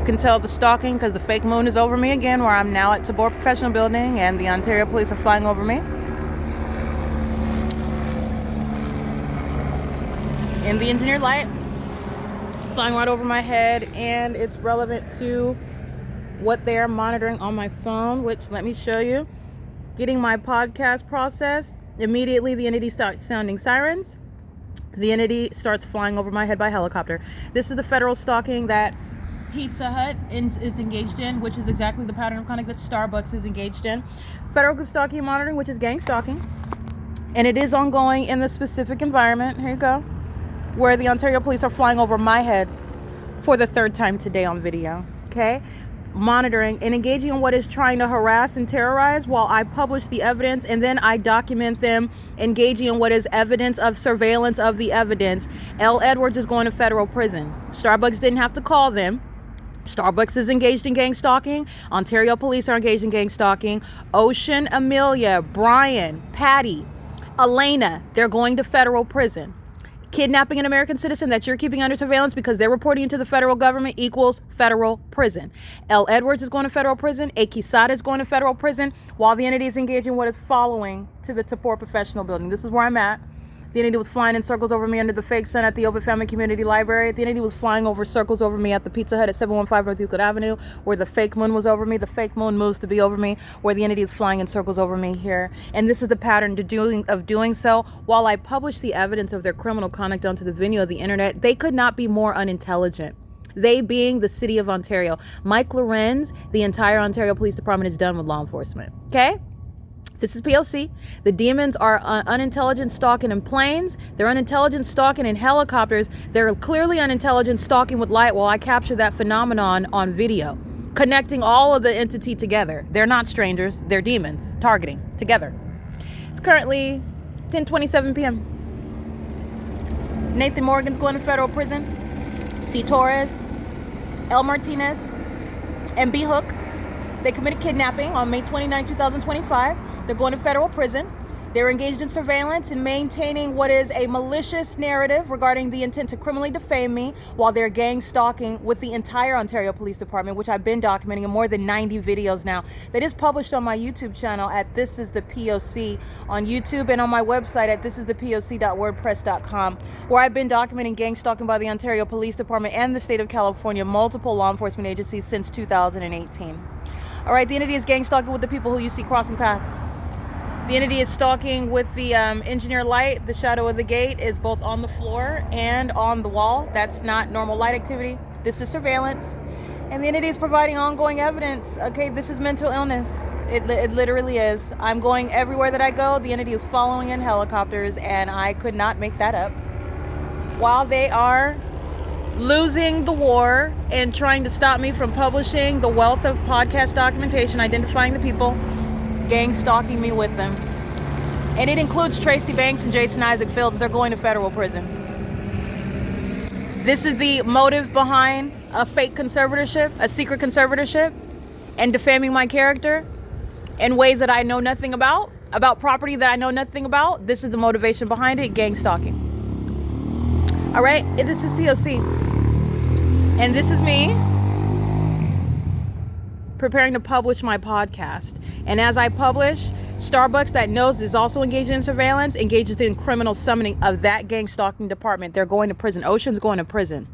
You can tell the stalking because the fake moon is over me again, where I'm now at TABOR Professional Building and the Ontario police are flying over me. In the engineer light, flying right over my head, and it's relevant to what they are monitoring on my phone, which, let me show you. Getting my podcast processed, immediately the entity starts sounding sirens. The entity starts flying over my head by helicopter. This is the federal stalking that Pizza Hut is engaged in, which is exactly the pattern of conduct that Starbucks is engaged in. Federal group stalking and monitoring, which is gang stalking. And it is ongoing in the specific environment, here you go, where the Ontario police are flying over my head for the third time today on video, okay? Monitoring and engaging in what is trying to harass and terrorize while I publish the evidence, and then I document them engaging in what is evidence of surveillance of the evidence. L. Edwards is going to federal prison. Starbucks didn't have to call them. Starbucks is engaged in gang stalking. Ontario police are engaged in gang stalking. Ocean, Amelia, Brian, Patty, Elena, they're going to federal prison. Kidnapping an American citizen that you're keeping under surveillance because they're reporting into the federal government equals federal prison. L. Edwards is going to federal prison. A. Quesada is going to federal prison while the entity is engaged in what is following to the TABOR Professional Building. This is where I'm at. The entity was flying in circles over me under the fake sun at the Ovid Family Community Library. The entity was flying over circles over me at the Pizza Hut at 715 North Euclid Avenue, where the fake moon was over me. The fake moon moves to be over me, where the entity is flying in circles over me here. And this is the pattern of doing so. While I publish the evidence of their criminal conduct onto the venue of the internet, they could not be more unintelligent. They being the city of Ontario. Mike Lorenz, the entire Ontario Police Department is done with law enforcement. Okay? This is P.O.C. The demons are unintelligent stalking in planes. They're unintelligent stalking in helicopters. They're clearly unintelligent stalking with light while I capture that phenomenon on video, connecting all of the entity together. They're not strangers. They're demons targeting together. It's currently 10:27 p.m. Nathan Morgan's going to federal prison. C. Torres, L. Martinez, and B. Hook. They committed kidnapping on May 29, 2025. They're going to federal prison. They're engaged in surveillance and maintaining what is a malicious narrative regarding the intent to criminally defame me while they're gang stalking with the entire Ontario Police Department, which I've been documenting in more than 90 videos now. That is published on my YouTube channel at This Is The P.O.C. on YouTube, and on my website at thisisthepoc.wordpress.com, where I've been documenting gang stalking by the Ontario Police Department and the state of California, multiple law enforcement agencies since 2018. All right, the entity is gang stalking with the people who you see crossing path. The entity is stalking with the engineer light. The shadow of the gate is both on the floor and on the wall. That's not normal light activity. This is surveillance. And the entity is providing ongoing evidence. Okay, this is mental illness. It literally is. I'm going everywhere that I go. The entity is following in helicopters, and I could not make that up. While they are losing the war and trying to stop me from publishing the wealth of podcast documentation identifying the people, gang stalking me with them. And it includes Tracy Banks and Jason Isaac Fields. They're going to federal prison. This is the motive behind a fake conservatorship, a secret conservatorship, and defaming my character in ways that I know nothing about property that I know nothing about. This is the motivation behind it, gang stalking. All right, this is P.O.C. And this is me preparing to publish my podcast. And as I publish, Starbucks, that knows is also engaged in surveillance, engages in criminal summoning of that gang stalking department. They're going to prison. Ocean's going to prison.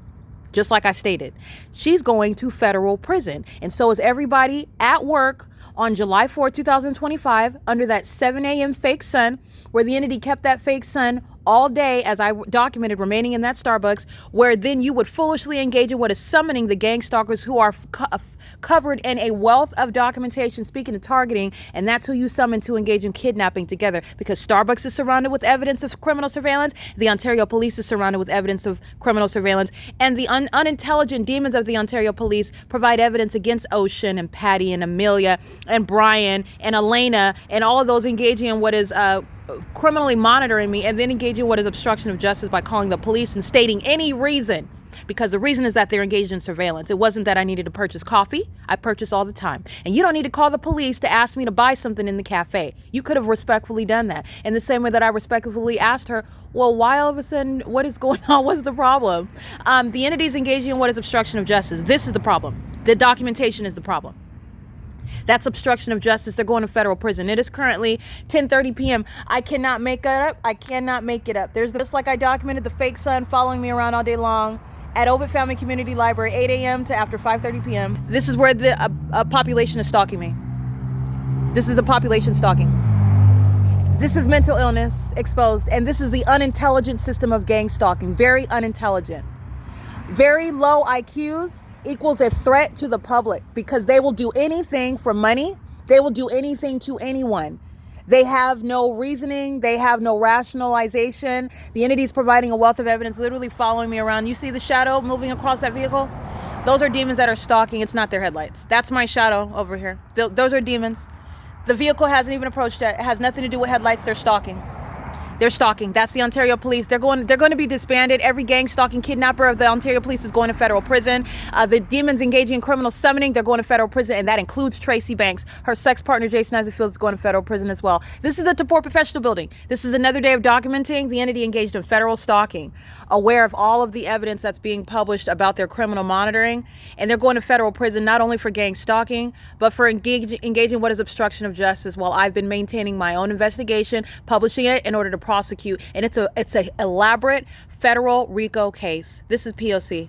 Just like I stated. She's going to federal prison. And so is everybody at work on July 4, 2025, under that 7 a.m. fake sun, where the entity kept that fake sun all day, as I documented, remaining in that Starbucks, where then you would foolishly engage in what is summoning the gang stalkers who are covered in a wealth of documentation speaking to targeting, and that's who you summon to engage in kidnapping together, because Starbucks is surrounded with evidence of criminal surveillance, the Ontario Police is surrounded with evidence of criminal surveillance, and the unintelligent demons of the Ontario Police provide evidence against Ocean and Patty and Amelia and Brian and Elena and all of those engaging in what is criminally monitoring me, and then engaging in what is obstruction of justice by calling the police and stating any reason, because the reason is that they're engaged in surveillance. It wasn't that I needed to purchase coffee. I purchase all the time. And you don't need to call the police to ask me to buy something in the cafe. You could have respectfully done that. In the same way that I respectfully asked her, well, why all of a sudden, what is going on? What's the problem? The entity is engaging in what is obstruction of justice. This is the problem. The documentation is the problem. That's obstruction of justice. They're going to federal prison. It is currently 10:30 p.m. I cannot make it up. I cannot make it up. There's just like I documented the fake son following me around all day long at Ovid Family Community Library, 8 a.m. to after 5:30 p.m. This is where the population is stalking me. This is the population stalking. This is mental illness exposed, and this is the unintelligent system of gang stalking. Very unintelligent. Very low IQs equals a threat to the public because they will do anything for money. They will do anything to anyone. They have no reasoning. They have no rationalization. The entity is providing a wealth of evidence, literally following me around. You see the shadow moving across that vehicle? Those are demons that are stalking. It's not their headlights. That's my shadow over here. Those are demons. The vehicle hasn't even approached yet. It has nothing to do with headlights. They're stalking. They're stalking. That's the Ontario Police. They're going to be disbanded. Every gang stalking kidnapper of the Ontario Police is going to federal prison. The demons engaging in criminal summoning, they're going to federal prison, and that includes Tracy Banks. Her sex partner, Jason Eisenfield, is going to federal prison as well. This is the TABOR Professional Building. This is another day of documenting the entity engaged in federal stalking, aware of all of the evidence that's being published about their criminal monitoring, and they're going to federal prison not only for gang stalking, but for engaging what is obstruction of justice, while I've been maintaining my own investigation, publishing it in order to prosecute. And it's a elaborate federal RICO case. This is P.O.C.